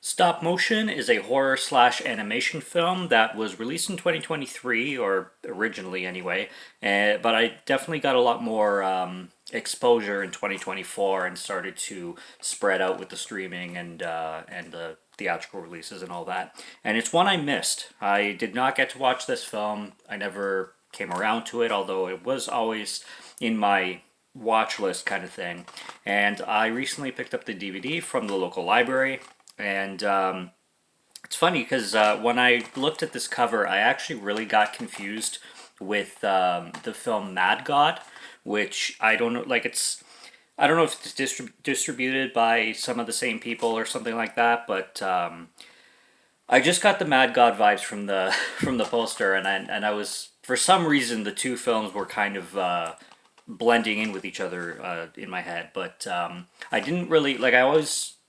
Stopmotion is a horror slash animation film that was released in 2023, or originally anyway, but I definitely got a lot more exposure in 2024 and started to spread out with the streaming and the theatrical releases and all that. And it's one I missed. I did not get to watch this film. I never came around to it, although it was always in my watch list kind of thing. And I recently picked up the DVD from the local library, and it's funny because when I looked at this cover, I actually really got confused with the film Mad God, which I don't know, like I don't know if it's distributed by some of the same people or something like that, but I just got the Mad God vibes from the from the poster, and I was, for some reason, the two films were kind of blending in with each other in my head. But I didn't really like.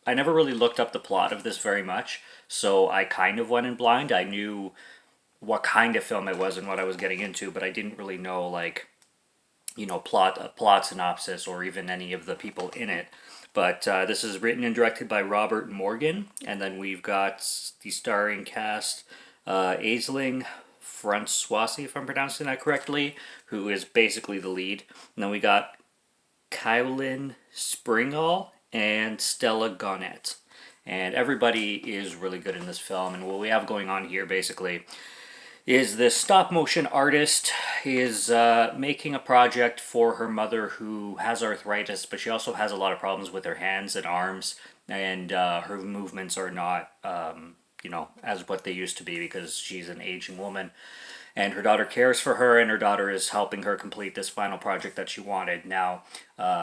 I never really looked up the plot of this very much, so I kind of went in blind. I knew what kind of film it was and what I was getting into, but I didn't really know, like, plot synopsis or even any of the people in it. But this is written and directed by Robert Morgan, and then we've got the starring cast: Aisling Francoisi, if I'm pronouncing that correctly, who is basically the lead. And then we got Kylan Springall and Stella Gonnet. And everybody is really good in this film. And what we have going on here, basically, is this stop motion artist is making a project for her mother who has arthritis, but she also has a lot of problems with her hands and arms, and her movements are not, as what they used to be because she's an aging woman. And her daughter cares for her, and her daughter is helping her complete this final project that she wanted. Now,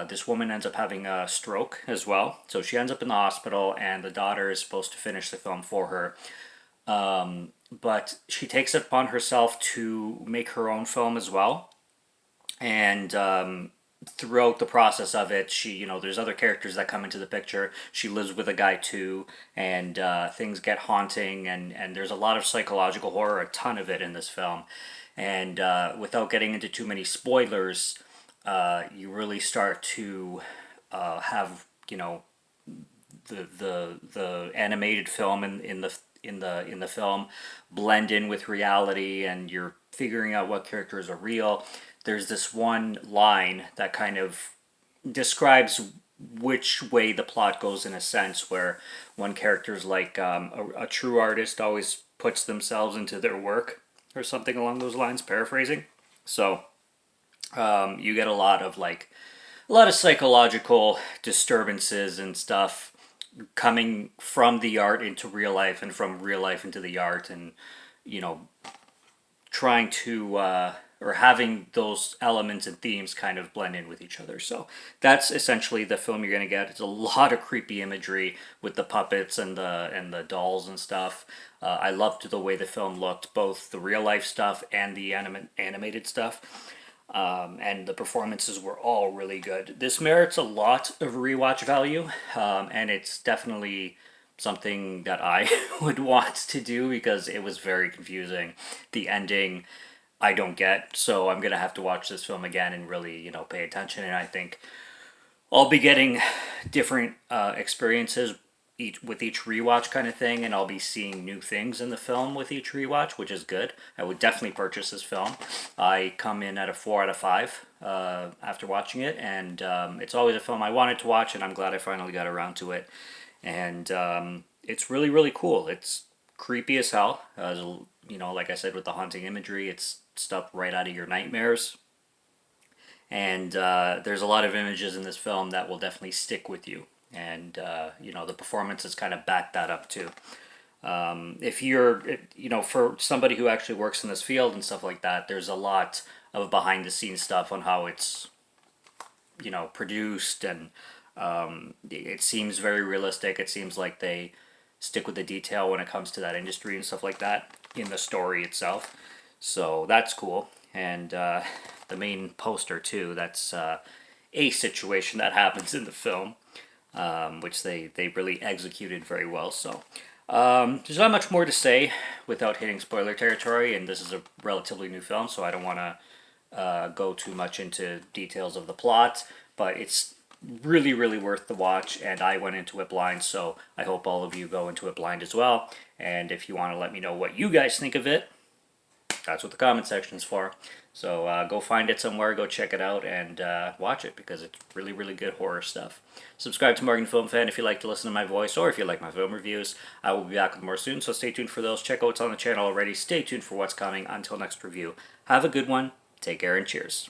this woman ends up having a stroke as well, so she ends up in the hospital, and the daughter is supposed to finish the film for her. But she takes it upon herself to make her own film as well. And throughout the process of it, there's other characters that come into the picture. She lives with a guy too, and things get haunting, and there's a lot of psychological horror, a ton of it in this film. And without getting into too many spoilers, you really start to have, the animated film in the film blend in with reality, and you're figuring out what characters are real. There's this one line that kind of describes which way the plot goes, in a sense, where one character's like, a true artist always puts themselves into their work, or something along those lines, paraphrasing. So you get a lot of psychological disturbances and stuff coming from the art into real life, and from real life into the art, and you know trying to or having those elements and themes kind of blend in with each other. So that's essentially the film you're going to get. It's a lot of creepy imagery with the puppets and the dolls and stuff. I loved the way the film looked, both the real life stuff and the animated stuff. And the performances were all really good. This merits a lot of rewatch value, and it's definitely something that I would want to do because it was very confusing. The ending I don't get, so I'm gonna have to watch this film again and really, pay attention. And I think I'll be getting different experiences with each rewatch kind of thing, and I'll be seeing new things in the film with each rewatch, which is good. I would definitely purchase this film. I come in at a 4 out of 5 after watching it, and it's always a film I wanted to watch, and I'm glad I finally got around to it. And it's really, really cool. It's creepy as hell. Like I said, with the haunting imagery, it's stuff right out of your nightmares. And there's a lot of images in this film that will definitely stick with you. And the performances kind of back that up too. For somebody who actually works in this field and stuff like that, there's a lot of behind the scenes stuff on how it's produced, and it seems very realistic. It seems like they stick with the detail when it comes to that industry and stuff like that in the story itself. So that's cool. And the main poster too, that's a situation that happens in the film, which they really executed very well. So there's not much more to say without hitting spoiler territory, and this is a relatively new film, so I don't want to go too much into details of the plot, but it's really, really worth the watch, and I went into it blind, so I hope all of you go into it blind as well. And if you want to let me know what you guys think of it, that's what the comment section's for. So go find it somewhere, go check it out, and watch it, because it's really, really good horror stuff. Subscribe to Morgan Film Fan if you like to listen to my voice, or if you like my film reviews. I will be back with more soon, so stay tuned for those. Check out what's on the channel already. Stay tuned for what's coming. Until next review, have a good one. Take care and cheers.